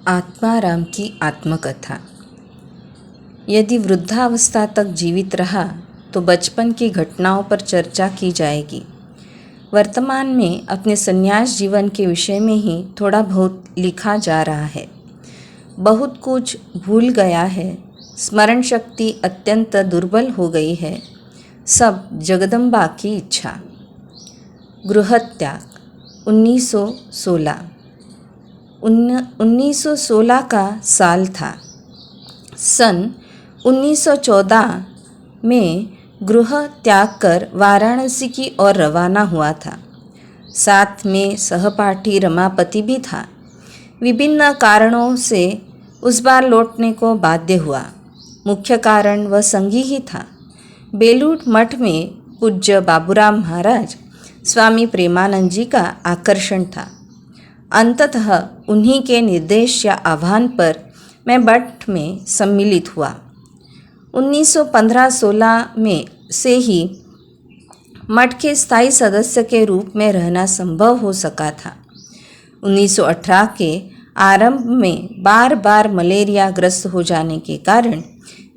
आत्माराम की आत्मकथा। यदि वृद्धावस्था तक जीवित रहा तो बचपन की घटनाओं पर चर्चा की जाएगी। वर्तमान में अपने संन्यास जीवन के विषय में ही थोड़ा बहुत लिखा जा रहा है। बहुत कुछ भूल गया है, स्मरण शक्ति अत्यंत दुर्बल हो गई है। सब जगदम्बा की इच्छा। गृहत्याग 1916। 1916 का साल था। सन 1914 में गृह त्याग कर वाराणसी की ओर रवाना हुआ था। साथ में सहपाठी रमापति भी था। विभिन्न कारणों से उस बार लौटने को बाध्य हुआ। मुख्य कारण वह संगी ही था। बेलूर मठ में पूज्य बाबूराम महाराज स्वामी प्रेमानंद जी का आकर्षण था। अंततः उन्हीं के निर्देश या आह्वान पर मैं मठ में सम्मिलित हुआ। 1915-16 में से ही मठ के स्थायी सदस्य के रूप में रहना संभव हो सका था। 1918 के आरंभ में बार बार मलेरिया ग्रस्त हो जाने के कारण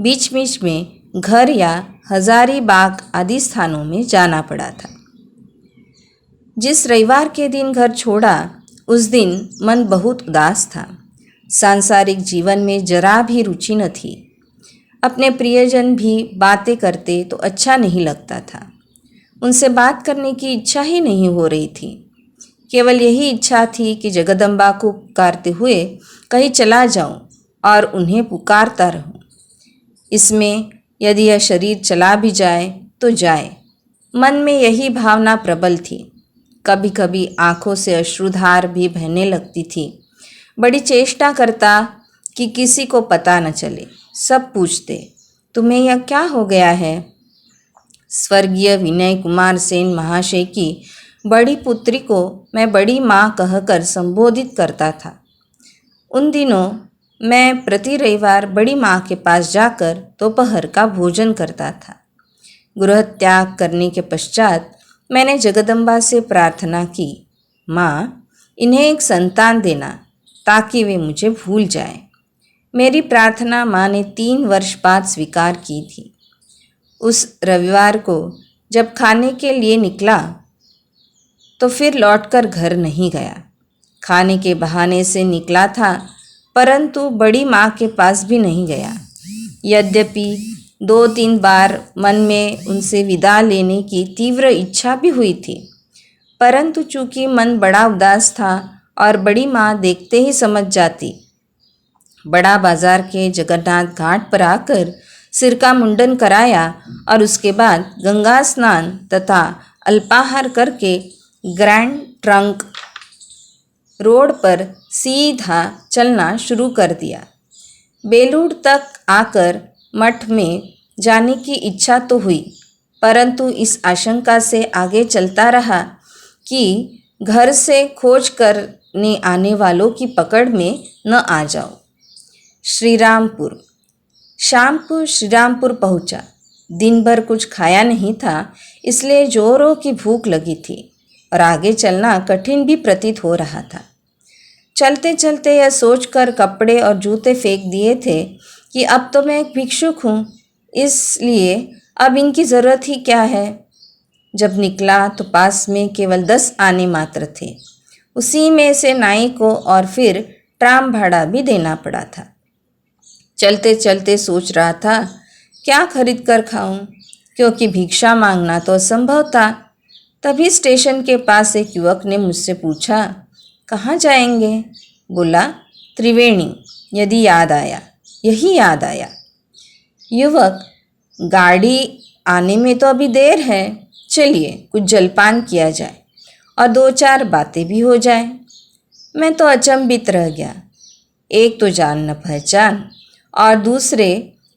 बीच बीच में घर या हजारीबाग आदि स्थानों में जाना पड़ा था। जिस रविवार के दिन घर छोड़ा उस दिन मन बहुत उदास था। सांसारिक जीवन में जरा भी रुचि न थी। अपने प्रियजन भी बातें करते तो अच्छा नहीं लगता था। उनसे बात करने की इच्छा ही नहीं हो रही थी। केवल यही इच्छा थी कि जगदम्बा को पुकारते हुए कहीं चला जाऊं और उन्हें पुकारता रहूं। इसमें यदि यह शरीर चला भी जाए तो जाए, मन में यही भावना प्रबल थी। कभी कभी आँखों से अश्रुधार भी बहने लगती थी। बड़ी चेष्टा करता कि किसी को पता न चले। सब पूछते, तुम्हें यह क्या हो गया है? स्वर्गीय विनय कुमार सेन महाशय की बड़ी पुत्री को मैं बड़ी माँ कहकर संबोधित करता था। उन दिनों मैं प्रति रविवार बड़ी माँ के पास जाकर दोपहर का भोजन करता था। गृह त्याग करने के पश्चात मैंने जगदम्बा से प्रार्थना की, माँ, इन्हें एक संतान देना ताकि वे मुझे भूल जाएं। मेरी प्रार्थना माँ ने 3 वर्ष बाद स्वीकार की थी। उस रविवार को जब खाने के लिए निकला तो फिर लौटकर घर नहीं गया। खाने के बहाने से निकला था, परंतु बड़ी माँ के पास भी नहीं गया। यद्यपि 2-3 बार मन में उनसे विदा लेने की तीव्र इच्छा भी हुई थी, परंतु चूंकि मन बड़ा उदास था और बड़ी माँ देखते ही समझ जाती। बड़ा बाजार के जगन्नाथ घाट पर आकर सिर का मुंडन कराया और उसके बाद गंगा स्नान तथा अल्पाहार करके ग्रैंड ट्रंक रोड पर सीधा चलना शुरू कर दिया। बेलूर तक आकर मठ में जाने की इच्छा तो हुई, परंतु इस आशंका से आगे चलता रहा कि घर से खोज करने आने वालों की पकड़ में न आ जाओ। श्रीरामपुर। शाम को श्रीरामपुर पहुंचा। दिन भर कुछ खाया नहीं था, इसलिए जोरों की भूख लगी थी और आगे चलना कठिन भी प्रतीत हो रहा था। चलते चलते यह सोचकर कपड़े और जूते फेंक दिए थे कि अब तो मैं एक भिक्षुक हूँ, इसलिए अब इनकी ज़रूरत ही क्या है। जब निकला तो पास में केवल 10 आने मात्र थे। उसी में से नाई को और फिर ट्राम भाड़ा भी देना पड़ा था। चलते चलते सोच रहा था क्या खरीद कर खाऊं, क्योंकि भिक्षा मांगना तो असंभव था। तभी स्टेशन के पास एक युवक ने मुझसे पूछा, कहाँ जाएंगे? बोला, त्रिवेणी। यदि याद आया, यही याद आया। युवक, गाड़ी आने में तो अभी देर है, चलिए कुछ जलपान किया जाए और 2-4 बातें भी हो जाए। मैं तो अचंभित रह गया। एक तो जान न पहचान और दूसरे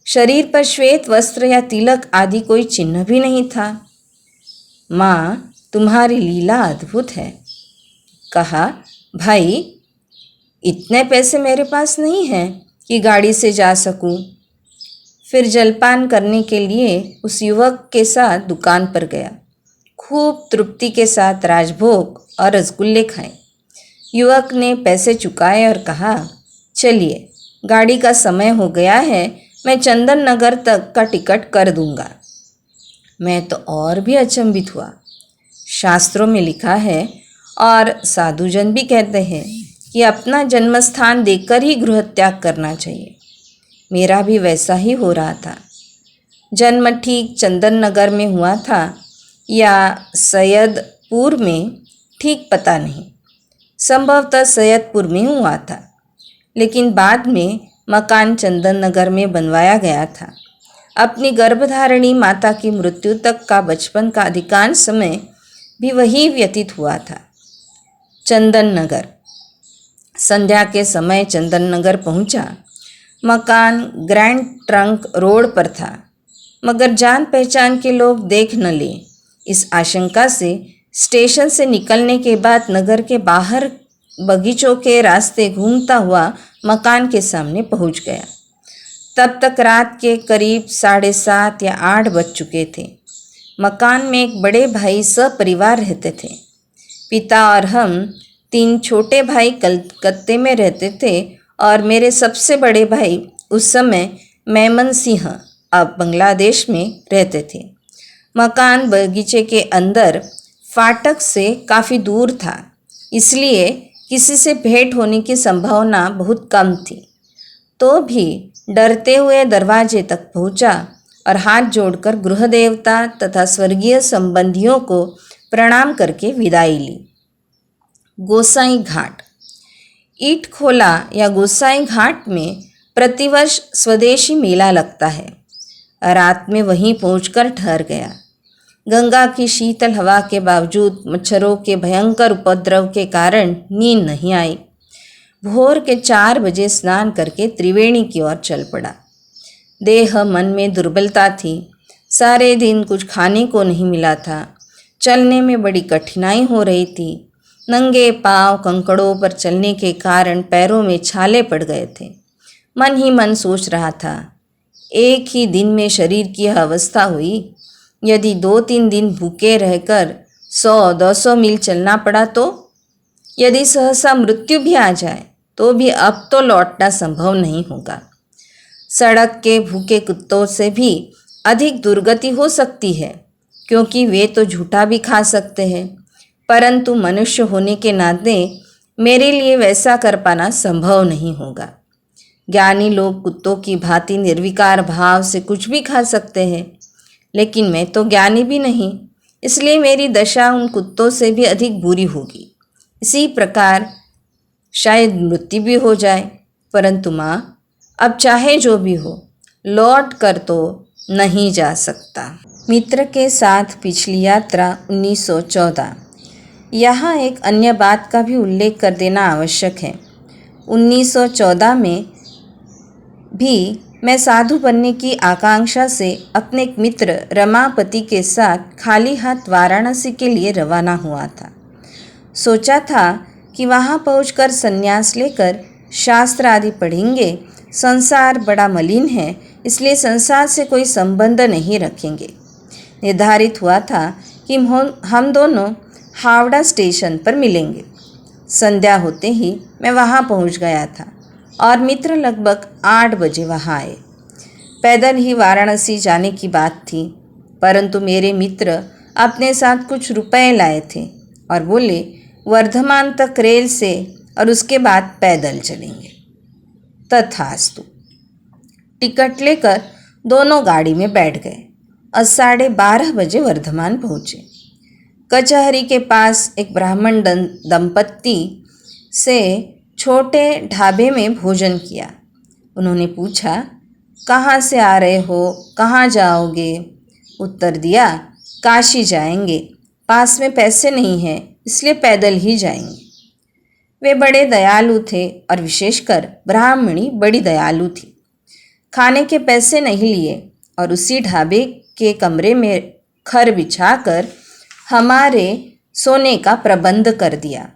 शरीर पर श्वेत वस्त्र या तिलक आदि कोई चिन्ह भी नहीं था। माँ, तुम्हारी लीला अद्भुत है। कहा, भाई, इतने पैसे मेरे पास नहीं हैं कि गाड़ी से जा सकूं। फिर जलपान करने के लिए उस युवक के साथ दुकान पर गया। खूब तृप्ति के साथ राजभोग और रसगुल्ले खाए। युवक ने पैसे चुकाए और कहा, चलिए, गाड़ी का समय हो गया है, मैं चंदन नगर तक का टिकट कर दूंगा। मैं तो और भी अचंभित हुआ। शास्त्रों में लिखा है और साधुजन भी कहते हैं कि अपना जन्म स्थान देखकर ही गृह त्याग करना चाहिए। मेरा भी वैसा ही हो रहा था। जन्म ठीक चंदन नगर में हुआ था या सैयदपुर में, ठीक पता नहीं। संभवतः सैयदपुर में हुआ था, लेकिन बाद में मकान चंदन नगर में बनवाया गया था। अपनी गर्भधारिणी माता की मृत्यु तक का बचपन का अधिकांश समय भी वही व्यतीत हुआ था, चंदन नगर। संध्या के समय चंदन नगर पहुंचा। मकान ग्रैंड ट्रंक रोड पर था, मगर जान पहचान के लोग देख न लें, इस आशंका से स्टेशन से निकलने के बाद नगर के बाहर बगीचों के रास्ते घूमता हुआ मकान के सामने पहुंच गया। तब तक रात के करीब 7:30 या 8 बज चुके थे। मकान में एक बड़े भाई सपरिवार रहते थे। पिता और हम 3 छोटे भाई कलकत्ते में रहते थे और मेरे सबसे बड़े भाई उस समय मेमन सिंह, अब बांग्लादेश में रहते थे। मकान बगीचे के अंदर फाटक से काफ़ी दूर था, इसलिए किसी से भेंट होने की संभावना बहुत कम थी। तो भी डरते हुए दरवाजे तक पहुंचा और हाथ जोड़कर गृह देवता तथा स्वर्गीय संबंधियों को प्रणाम करके विदाई ली। गोसाई घाट। ईट खोला या गोसाई घाट में प्रतिवर्ष स्वदेशी मेला लगता है। रात में वहीं पहुंचकर ठहर गया। गंगा की शीतल हवा के बावजूद मच्छरों के भयंकर उपद्रव के कारण नींद नहीं आई। भोर के 4 बजे स्नान करके त्रिवेणी की ओर चल पड़ा। देह मन में दुर्बलता थी। सारे दिन कुछ खाने को नहीं मिला था। चलने में बड़ी कठिनाई हो रही थी। नंगे पांव कंकड़ों पर चलने के कारण पैरों में छाले पड़ गए थे। मन ही मन सोच रहा था, एक ही दिन में शरीर की यह अवस्था हुई। यदि 2-3 दिन भूखे रहकर 100-200 मील चलना पड़ा तो? यदि सहसा मृत्यु भी आ जाए तो भी अब तो लौटना संभव नहीं होगा। सड़क के भूखे कुत्तों से भी अधिक दुर्गति हो सकती है, क्योंकि वे तो झूठा भी खा सकते हैं, परंतु मनुष्य होने के नाते मेरे लिए वैसा कर पाना संभव नहीं होगा। ज्ञानी लोग कुत्तों की भांति निर्विकार भाव से कुछ भी खा सकते हैं, लेकिन मैं तो ज्ञानी भी नहीं, इसलिए मेरी दशा उन कुत्तों से भी अधिक बुरी होगी। इसी प्रकार शायद मृत्यु भी हो जाए, परंतु माँ, अब चाहे जो भी हो, लौट कर तो नहीं जा सकता। मित्र के साथ पिछली यात्रा 1914। यहाँ एक अन्य बात का भी उल्लेख कर देना आवश्यक है। 1914 में भी मैं साधु बनने की आकांक्षा से अपने एक मित्र रमापति के साथ खाली हाथ वाराणसी के लिए रवाना हुआ था। सोचा था कि वहाँ पहुंचकर संन्यास लेकर शास्त्र आदि पढ़ेंगे। संसार बड़ा मलिन है, इसलिए संसार से कोई संबंध नहीं रखेंगे। निर्धारित हुआ था कि हम दोनों हावड़ा स्टेशन पर मिलेंगे। संध्या होते ही मैं वहाँ पहुँच गया था और मित्र लगभग 8 बजे वहाँ आए। पैदल ही वाराणसी जाने की बात थी, परंतु मेरे मित्र अपने साथ कुछ रुपए लाए थे और बोले वर्धमान तक रेल से और उसके बाद पैदल चलेंगे। तथास्तु। टिकट लेकर दोनों गाड़ी में बैठ गए और 12:30 बजे वर्धमान पहुँचे। कचहरी के पास एक ब्राह्मण दंपत्ति से छोटे ढाबे में भोजन किया। उन्होंने पूछा, कहाँ से आ रहे हो, कहाँ जाओगे? उत्तर दिया, काशी जाएंगे, पास में पैसे नहीं हैं, इसलिए पैदल ही जाएंगे। वे बड़े दयालु थे और विशेषकर ब्राह्मणी बड़ी दयालु थी। खाने के पैसे नहीं लिए और उसी ढाबे के कमरे में खर बिछाकर हमारे सोने का प्रबंध कर दिया।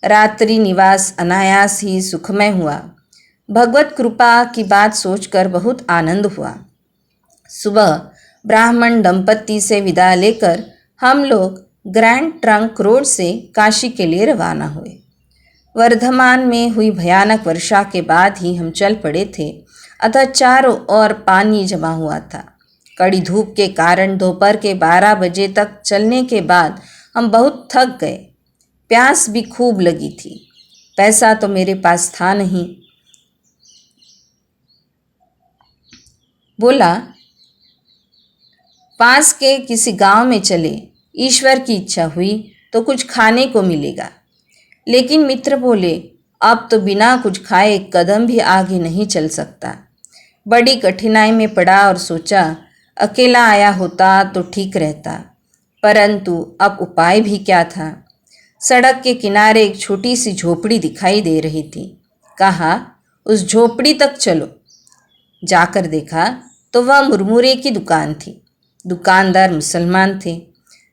रात्रि निवास अनायास ही सुखमय हुआ। भगवत कृपा की बात सोचकर बहुत आनंद हुआ। सुबह ब्राह्मण दंपत्ति से विदा लेकर हम लोग ग्रैंड ट्रंक रोड से काशी के लिए रवाना हुए। वर्धमान में हुई भयानक वर्षा के बाद ही हम चल पड़े थे, अतः चारों ओर पानी जमा हुआ था। कड़ी धूप के कारण दोपहर के 12 बजे तक चलने के बाद हम बहुत थक गए। प्यास भी खूब लगी थी। पैसा तो मेरे पास था नहीं। बोला, पास के किसी गांव में चले, ईश्वर की इच्छा हुई तो कुछ खाने को मिलेगा। लेकिन मित्र बोले, अब तो बिना कुछ खाए एक कदम भी आगे नहीं चल सकता। बड़ी कठिनाई में पड़ा और सोचा, अकेला आया होता तो ठीक रहता, परंतु अब उपाय भी क्या था। सड़क के किनारे एक छोटी सी झोपड़ी दिखाई दे रही थी। कहा, उस झोपड़ी तक चलो। जाकर देखा तो वह मुरमुरे की दुकान थी। दुकानदार मुसलमान थे।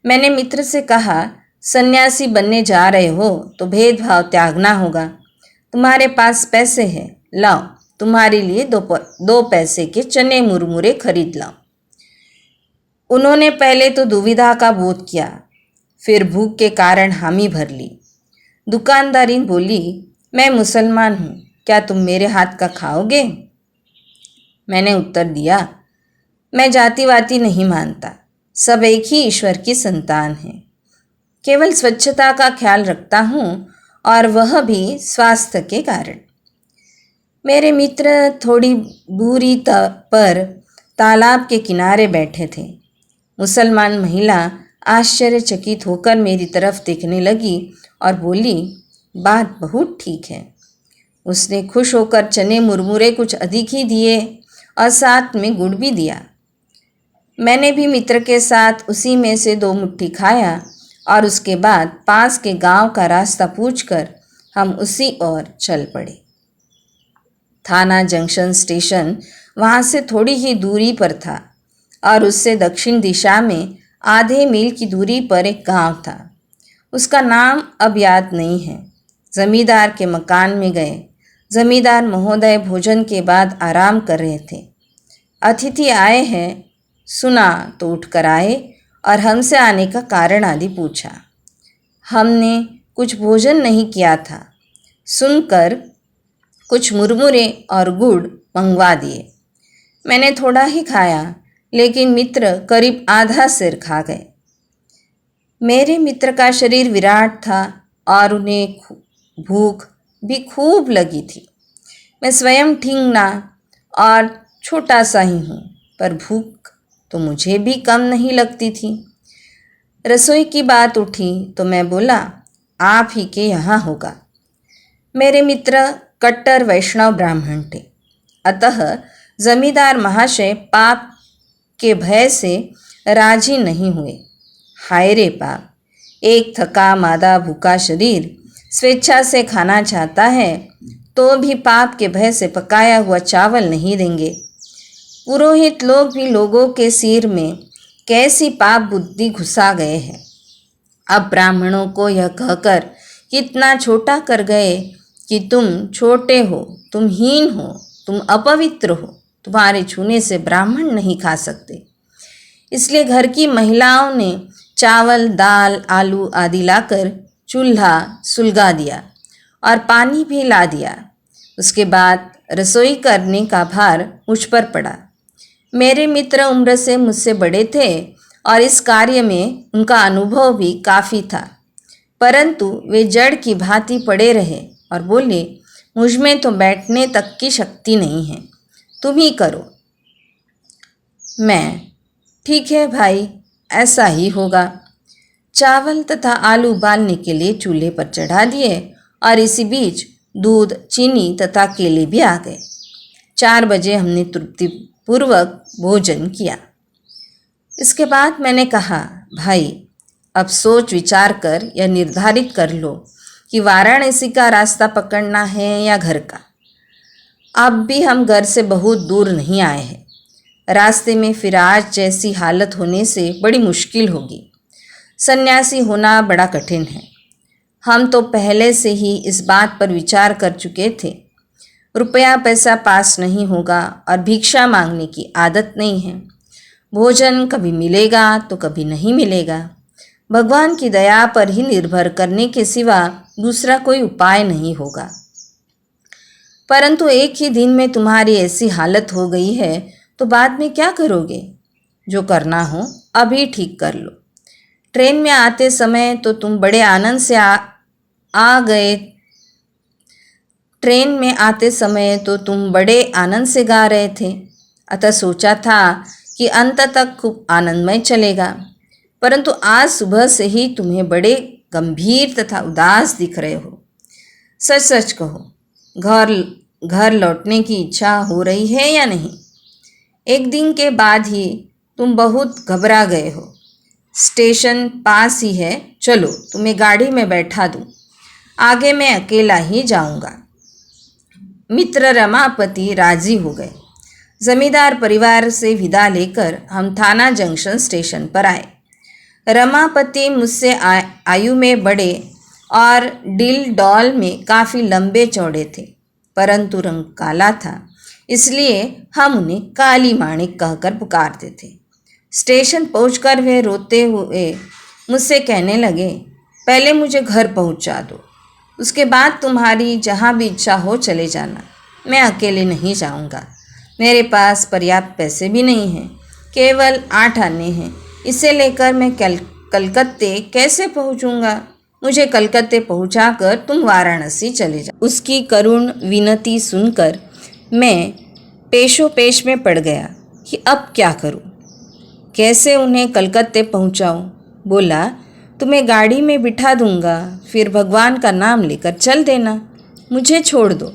मैंने मित्र से कहा, सन्यासी बनने जा रहे हो तो भेदभाव त्यागना होगा। तुम्हारे पास पैसे हैं, लाओ, तुम्हारे लिए दो पैसे के चने मुरमुरे खरीद लाओ। उन्होंने पहले तो दुविधा का बोध किया, फिर भूख के कारण हामी भर ली। दुकानदारिन बोली, मैं मुसलमान हूँ, क्या तुम मेरे हाथ का खाओगे? मैंने उत्तर दिया, मैं जातिवाती नहीं मानता, सब एक ही ईश्वर की संतान हैं। केवल स्वच्छता का ख्याल रखता हूँ, और वह भी स्वास्थ्य के कारण। मेरे मित्र थोड़ी दूरी पर तालाब के किनारे बैठे थे। मुसलमान महिला आश्चर्यचकित होकर मेरी तरफ देखने लगी और बोली, बात बहुत ठीक है। उसने खुश होकर चने मुरमुरे कुछ अधिक ही दिए और साथ में गुड़ भी दिया। मैंने भी मित्र के साथ उसी में से 2 मुट्ठी खाया और उसके बाद पास के गांव का रास्ता पूछकर हम उसी ओर चल पड़े। थाना जंक्शन स्टेशन वहाँ से थोड़ी ही दूरी पर था और उससे दक्षिण दिशा में आधे मील की दूरी पर एक गांव था। उसका नाम अब याद नहीं है। जमींदार के मकान में गए। जमींदार महोदय भोजन के बाद आराम कर रहे थे। अतिथि आए हैं सुना तो उठकर आए और हमसे आने का कारण आदि पूछा। हमने कुछ भोजन नहीं किया था। सुनकर कुछ मुरमुरे और गुड़ मंगवा दिए। मैंने थोड़ा ही खाया, लेकिन मित्र करीब आधा सिर खा गए। मेरे मित्र का शरीर विराट था और उन्हें भूख भी खूब लगी थी। मैं स्वयं ठींगना और छोटा सा ही हूँ, पर भूख तो मुझे भी कम नहीं लगती थी। रसोई की बात उठी तो मैं बोला, आप ही के यहाँ होगा। मेरे मित्र कट्टर वैष्णव ब्राह्मण थे, अतः जमींदार महाशय पाप के भय से राजी नहीं हुए। हाय रे पाप, एक थका मादा भूखा शरीर स्वेच्छा से खाना चाहता है तो भी पाप के भय से पकाया हुआ चावल नहीं देंगे। पुरोहित लोग भी लोगों के सिर में कैसी पाप बुद्धि घुसा गए हैं। अब ब्राह्मणों को यह कहकर कितना छोटा कर गए कि तुम छोटे हो, तुम हीन हो, तुम अपवित्र हो, तुम्हारे छूने से ब्राह्मण नहीं खा सकते। इसलिए घर की महिलाओं ने चावल, दाल, आलू आदि लाकर चूल्हा सुलगा दिया और पानी भी ला दिया। उसके बाद रसोई करने का भार मुझ पर पड़ा। मेरे मित्र उम्र से मुझसे बड़े थे और इस कार्य में उनका अनुभव भी काफ़ी था, परंतु वे जड़ की भांति पड़े रहे और बोले, मुझ में तो बैठने तक की शक्ति नहीं है, तुम ही करो। मैं, ठीक है भाई, ऐसा ही होगा। चावल तथा आलू उबालने के लिए चूल्हे पर चढ़ा दिए और इसी बीच दूध, चीनी तथा केले भी आ गए। 4 बजे हमने तृप्तिपूर्वक भोजन किया। इसके बाद मैंने कहा, भाई, अब सोच विचार कर यह निर्धारित कर लो कि वाराणसी का रास्ता पकड़ना है या घर का। अब भी हम घर से बहुत दूर नहीं आए हैं। रास्ते में फिर आज जैसी हालत होने से बड़ी मुश्किल होगी। सन्यासी होना बड़ा कठिन है। हम तो पहले से ही इस बात पर विचार कर चुके थे। रुपया पैसा पास नहीं होगा और भिक्षा मांगने की आदत नहीं है। भोजन कभी मिलेगा तो कभी नहीं मिलेगा। भगवान की दया पर ही निर्भर करने के सिवा दूसरा कोई उपाय नहीं होगा। परंतु एक ही दिन में तुम्हारी ऐसी हालत हो गई है तो बाद में क्या करोगे? जो करना हो अभी ठीक कर लो। ट्रेन में आते समय तो तुम बड़े आनंद से आ गए। ट्रेन में आते समय तो तुम बड़े आनंद से गा रहे थे, अतः सोचा था कि अंत तक खूब आनंदमय चलेगा। परंतु आज सुबह से ही तुम्हें बड़े गंभीर तथा उदास दिख रहे हो। सच सच कहो, घर घर लौटने की इच्छा हो रही है या नहीं? एक दिन के बाद ही तुम बहुत घबरा गए हो। स्टेशन पास ही है, चलो तुम्हें गाड़ी में बैठा दूँ। आगे मैं अकेला ही जाऊंगा। मित्र रमापति राजी हो गए। जमींदार परिवार से विदा लेकर हम थाना जंक्शन स्टेशन पर आए। रमापति मुझसे आयु में बड़े और डिल डॉल में काफ़ी लंबे चौड़े थे, परंतु रंग काला था, इसलिए हम उन्हें काली माणिक कहकर पुकारते थे। स्टेशन पहुंचकर वे रोते हुए मुझसे कहने लगे, पहले मुझे घर पहुंचा दो, उसके बाद तुम्हारी जहां भी इच्छा हो चले जाना। मैं अकेले नहीं जाऊंगा। मेरे पास पर्याप्त पैसे भी नहीं हैं, केवल 8 आने हैं। इसे लेकर मैं कलकत्ते कैसे पहुंचूंगा? मुझे कलकत्ते पहुंचाकर तुम वाराणसी चले जाओ। उसकी करुण विनती सुनकर मैं पेशोपेश में पड़ गया कि अब क्या करूं, कैसे उन्हें कलकत्ते पहुंचाऊं। बोला, तुम्हें गाड़ी में बिठा दूंगा, फिर भगवान का नाम लेकर चल देना, मुझे छोड़ दो।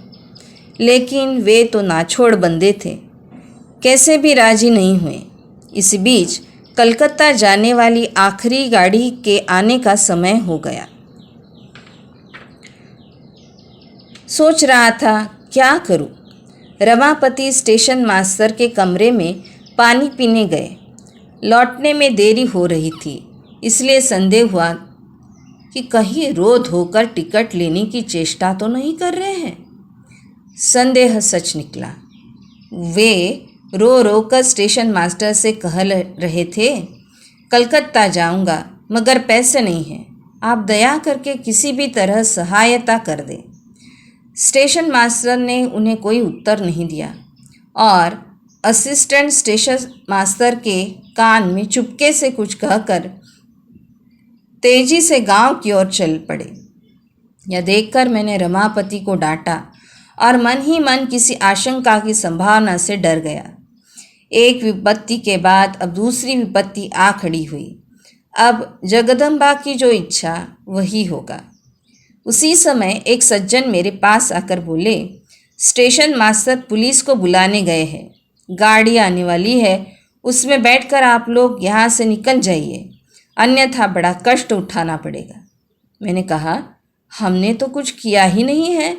लेकिन वे तो नाछोड़ बंदे थे, कैसे भी राजी नहीं हुए। इस बीच कलकत्ता जाने वाली आखिरी गाड़ी के आने का समय हो गया। सोच रहा था क्या करूं। रमापति स्टेशन मास्टर के कमरे में पानी पीने गए। लौटने में देरी हो रही थी, इसलिए संदेह हुआ कि कहीं रोध होकर टिकट लेने की चेष्टा तो नहीं कर रहे हैं। संदेह सच निकला। वे रो रो कर स्टेशन मास्टर से कह रहे थे, कलकत्ता जाऊंगा मगर पैसे नहीं हैं, आप दया करके किसी भी तरह सहायता कर दें। स्टेशन मास्टर ने उन्हें कोई उत्तर नहीं दिया और असिस्टेंट स्टेशन मास्टर के कान में चुपके से कुछ कहकर तेजी से गांव की ओर चल पड़े। यह देखकर मैंने रमापति को डांटा और मन ही मन किसी आशंका की संभावना से डर गया। एक विपत्ति के बाद अब दूसरी विपत्ति आ खड़ी हुई। अब जगदम्बा की जो इच्छा वही होगा। उसी समय एक सज्जन मेरे पास आकर बोले, स्टेशन मास्टर पुलिस को बुलाने गए हैं, गाड़ी आने वाली है, उसमें बैठकर आप लोग यहाँ से निकल जाइए, अन्यथा बड़ा कष्ट उठाना पड़ेगा। मैंने कहा, हमने तो कुछ किया ही नहीं है।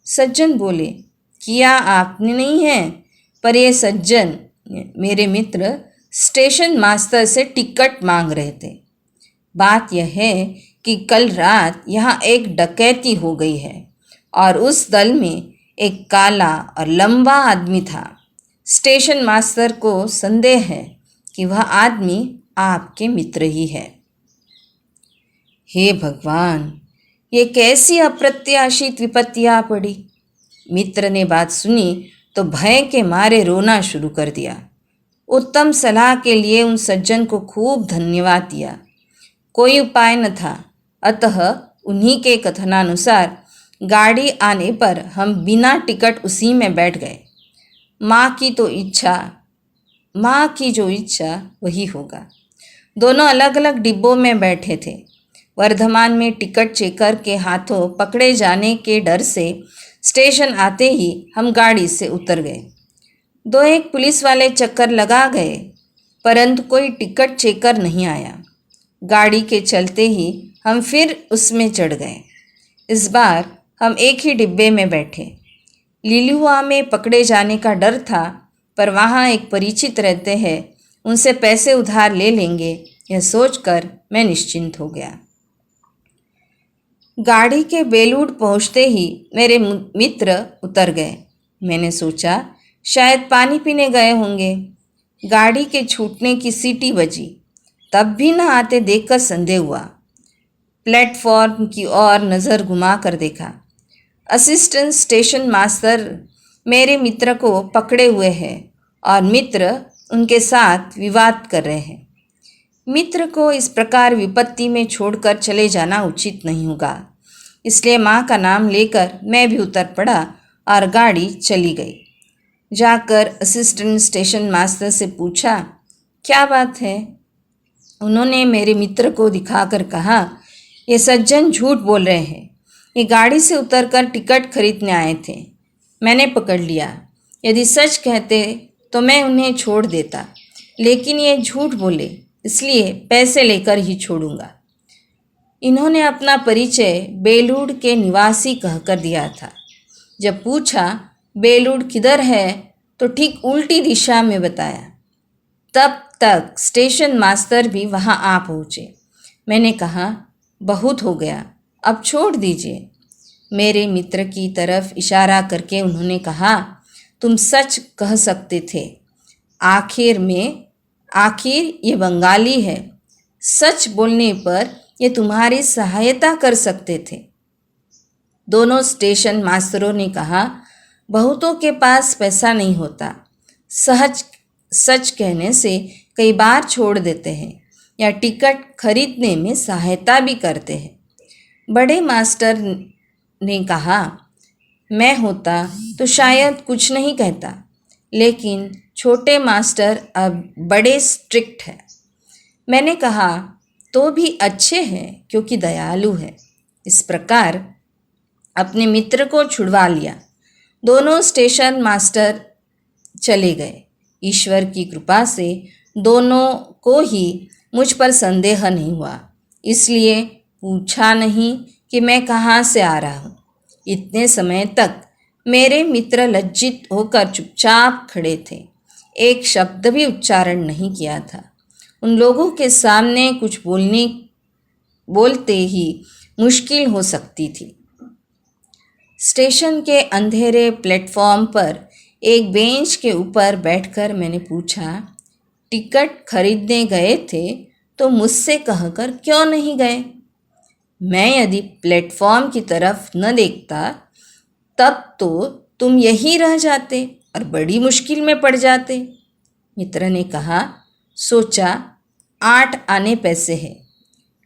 सज्जन बोले, किया आपने नहीं है, पर ये सज्जन मेरे मित्र स्टेशन मास्टर से टिकट मांग रहे थे। बात यह है कि कल रात यहाँ एक डकैती हो गई है और उस दल में एक काला और लंबा आदमी था। स्टेशन मास्टर को संदेह है कि वह आदमी आपके मित्र ही है। हे भगवान, ये कैसी अप्रत्याशित विपत्ति आ पड़ी। मित्र ने बात सुनी तो भय के मारे रोना शुरू कर दिया। उत्तम सलाह के लिए उन सज्जन को खूब धन्यवाद दिया। कोई उपाय न था, अतः उन्हीं के कथनानुसार गाड़ी आने पर हम बिना टिकट उसी में बैठ गए। माँ की जो इच्छा वही होगा। दोनों अलग अलग डिब्बों में बैठे थे। वर्धमान में टिकट चेकर के हाथों पकड़े जाने के डर से स्टेशन आते ही हम गाड़ी से उतर गए। 2-1 पुलिस वाले चक्कर लगा गए, परंतु कोई टिकट चेकर नहीं आया। गाड़ी के चलते ही हम फिर उसमें चढ़ गए। इस बार हम एक ही डिब्बे में बैठे। लिलुआ में पकड़े जाने का डर था, पर वहाँ एक परिचित रहते हैं, उनसे पैसे उधार ले लेंगे, यह सोचकर मैं निश्चिंत हो गया। गाड़ी के बेलूड़ पहुँचते ही मेरे मित्र उतर गए। मैंने सोचा शायद पानी पीने गए होंगे। गाड़ी के छूटने की सीटी बजी। तब भी न आते देखकर संदेह हुआ। प्लेटफॉर्म की ओर नज़र घुमा कर देखा। असिस्टेंट स्टेशन मास्टर मेरे मित्र को पकड़े हुए हैं और मित्र उनके साथ विवाद कर रहे हैं। मित्र को इस प्रकार विपत्ति में छोड़कर चले जाना उचित नहीं होगा, इसलिए माँ का नाम लेकर मैं भी उतर पड़ा और गाड़ी चली गई। जाकर असिस्टेंट स्टेशन मास्टर से पूछा, क्या बात है? उन्होंने मेरे मित्र को दिखाकर कहा, ये सज्जन झूठ बोल रहे हैं। ये गाड़ी से उतरकर टिकट खरीदने आए थे। मैंने पकड़ लिया। यदि सच कहते तो मैं उन्हें छोड़ देता, लेकिन ये झूठ बोले, इसलिए पैसे लेकर ही छोड़ूंगा। इन्होंने अपना परिचय बेलूड़ के निवासी कहकर दिया था। जब पूछा बेलूड़ किधर है तो ठीक उल्टी दिशा में बताया। तब तक स्टेशन मास्टर भी वहां आ पहुँचे। मैंने कहा, बहुत हो गया, अब छोड़ दीजिए। मेरे मित्र की तरफ इशारा करके उन्होंने कहा, तुम सच कह सकते थे। आखिर ये बंगाली है। सच बोलने पर ये तुम्हारी सहायता कर सकते थे। दोनों स्टेशन मास्टरों ने कहा, बहुतों के पास पैसा नहीं होता। सच कहने से कई बार छोड़ देते हैं या टिकट खरीदने में सहायता भी करते हैं। बड़े मास्टर ने कहा, मैं होता तो शायद कुछ नहीं कहता, लेकिन छोटे मास्टर अब बड़े स्ट्रिक्ट हैं। मैंने कहा, तो भी अच्छे हैं क्योंकि दयालु है। इस प्रकार अपने मित्र को छुड़वा लिया। दोनों स्टेशन मास्टर चले गए। ईश्वर की कृपा से दोनों को ही मुझ पर संदेह नहीं हुआ, इसलिए पूछा नहीं कि मैं कहाँ से आ रहा हूँ। इतने समय तक मेरे मित्र लज्जित होकर चुपचाप खड़े थे। एक शब्द भी उच्चारण नहीं किया था। उन लोगों के सामने कुछ बोलते ही मुश्किल हो सकती थी। स्टेशन के अंधेरे प्लेटफॉर्म पर एक बेंच के ऊपर बैठकर मैंने पूछा, टिकट खरीदने गए थे तो मुझसे कहकर क्यों नहीं गए? मैं यदि प्लेटफॉर्म की तरफ न देखता तब तो तुम यहीं रह जाते और बड़ी मुश्किल में पड़ जाते। मित्र ने कहा, सोचा 8 आने पैसे हैं।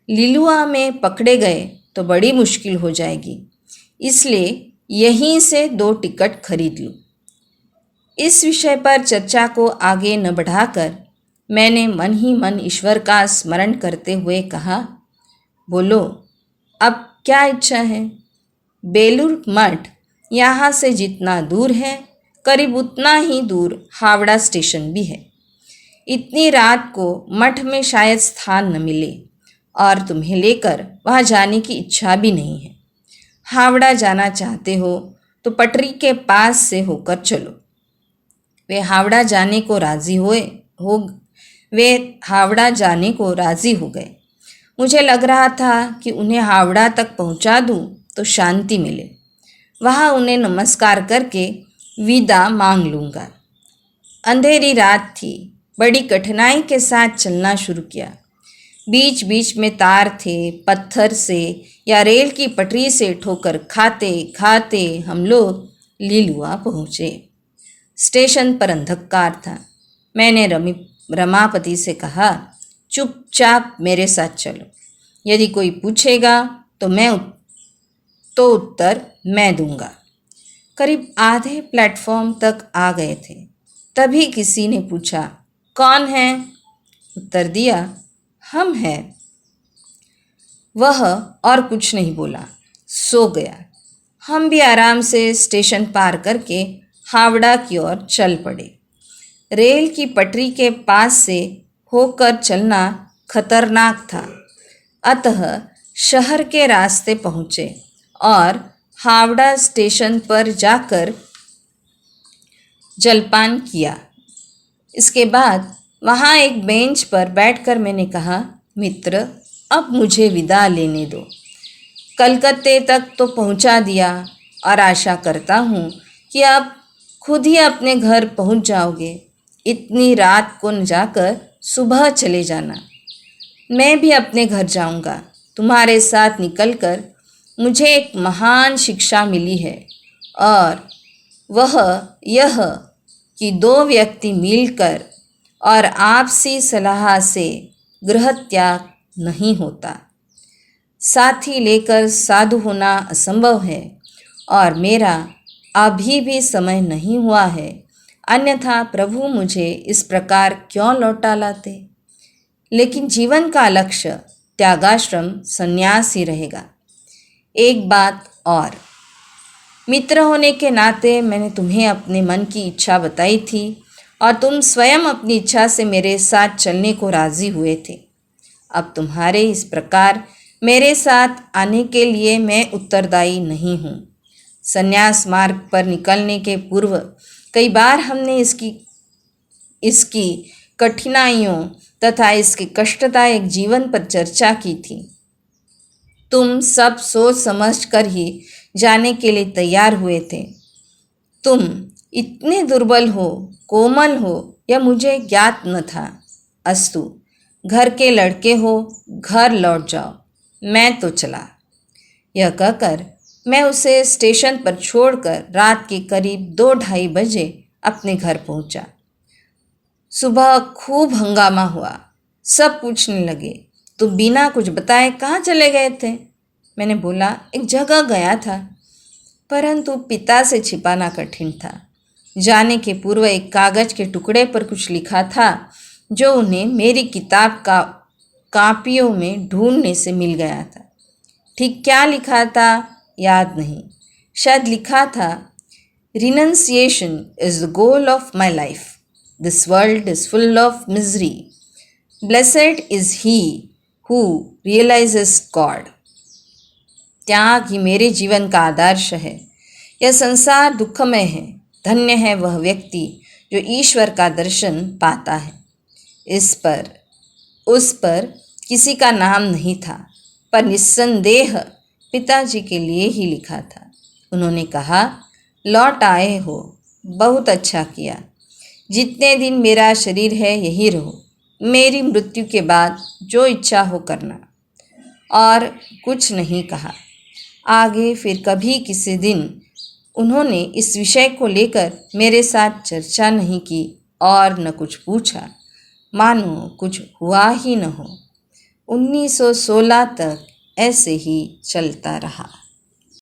लिलुआ में पकड़े गए तो बड़ी मुश्किल हो जाएगी, इसलिए यहीं से 2 टिकट खरीद लूँ। इस विषय पर चर्चा को आगे न बढ़ाकर मैंने मन ही मन ईश्वर का स्मरण करते हुए कहा, बोलो अब क्या इच्छा है? बेलूर मठ यहाँ से जितना दूर है, करीब उतना ही दूर हावड़ा स्टेशन भी है। इतनी रात को मठ में शायद स्थान न मिले और तुम्हें लेकर वहाँ जाने की इच्छा भी नहीं है। हावड़ा जाना चाहते हो तो पटरी के पास से होकर चलो। वे हावड़ा जाने को राज़ी हो गए। मुझे लग रहा था कि उन्हें हावड़ा तक पहुंचा दूं तो शांति मिले। वहां उन्हें नमस्कार करके विदा मांग लूँगा। अंधेरी रात थी। बड़ी कठिनाई के साथ चलना शुरू किया। बीच बीच में तार थे। पत्थर से या रेल की पटरी से ठोकर खाते खाते हम लोग लिलुआ पहुँचे। स्टेशन पर अंधकार था। मैंने रमापति से कहा, चुपचाप मेरे साथ चलो। यदि कोई पूछेगा तो उत्तर मैं दूंगा। करीब आधे प्लेटफॉर्म तक आ गए थे। तभी किसी ने पूछा, कौन है? उत्तर दिया, हम हैं। वह और कुछ नहीं बोला, सो गया। हम भी आराम से स्टेशन पार करके हावड़ा की ओर चल पड़े। रेल की पटरी के पास से होकर चलना खतरनाक था, अतः शहर के रास्ते पहुँचे और हावड़ा स्टेशन पर जाकर जलपान किया। इसके बाद वहाँ एक बेंच पर बैठकर मैंने कहा, मित्र अब मुझे विदा लेने दो। कलकत्ते तक तो पहुँचा दिया और आशा करता हूँ कि अब खुद ही अपने घर पहुँच जाओगे। इतनी रात को न जाकर सुबह चले जाना। मैं भी अपने घर जाऊंगा। तुम्हारे साथ निकलकर मुझे एक महान शिक्षा मिली है, और वह यह कि दो व्यक्ति मिलकर और आपसी सलाह से गृह त्याग नहीं होता। साथी लेकर साधु होना असंभव है, और मेरा अभी भी समय नहीं हुआ है, अन्यथा प्रभु मुझे इस प्रकार क्यों लौटा लाते। लेकिन जीवन का लक्ष्य त्यागाश्रम संन्यास ही रहेगा। एक बात और, मित्र होने के नाते मैंने तुम्हें अपने मन की इच्छा बताई थी, और तुम स्वयं अपनी इच्छा से मेरे साथ चलने को राज़ी हुए थे। अब तुम्हारे इस प्रकार मेरे साथ आने के लिए मैं उत्तरदायी नहीं हूँ। संन्यास मार्ग पर निकलने के पूर्व कई बार हमने इसकी कठिनाइयों तथा इसके कष्टदायक जीवन पर चर्चा की थी। तुम सब सोच समझ कर ही जाने के लिए तैयार हुए थे। तुम इतने दुर्बल हो, कोमल हो, यह मुझे ज्ञात न था। अस्तु, घर के लड़के हो, घर लौट जाओ, मैं तो चला। यह कहकर मैं उसे स्टेशन पर छोड़कर रात के करीब 2-2:30 बजे अपने घर पहुंचा। सुबह खूब हंगामा हुआ। सब पूछने लगे, तुम बिना कुछ बताए कहाँ चले गए थे? मैंने बोला, एक जगह गया था, परंतु पिता से छिपाना कठिन था। जाने के पूर्व एक कागज के टुकड़े पर कुछ लिखा था, जो उन्हें मेरी किताब का कापियों में ढूंढने से मिल गया था। ठीक क्या लिखा था याद नहीं। शायद लिखा था, renunciation is the goal of my life, this world is full of misery, blessed is he who realises God. त्याग ही मेरे जीवन का आदर्श है। यह संसार दुखमय है, धन्य है वह व्यक्ति जो ईश्वर का दर्शन पाता है। उस पर किसी का नाम नहीं था, पर निस्संदेह पिताजी के लिए ही लिखा था। उन्होंने कहा, लौट आए हो, बहुत अच्छा किया। जितने दिन मेरा शरीर है यही रहो, मेरी मृत्यु के बाद जो इच्छा हो करना। और कुछ नहीं कहा। आगे फिर कभी किसी दिन उन्होंने इस विषय को लेकर मेरे साथ चर्चा नहीं की और न कुछ पूछा, मानो कुछ हुआ ही न हो। 1916 तक ऐसे ही चलता रहा।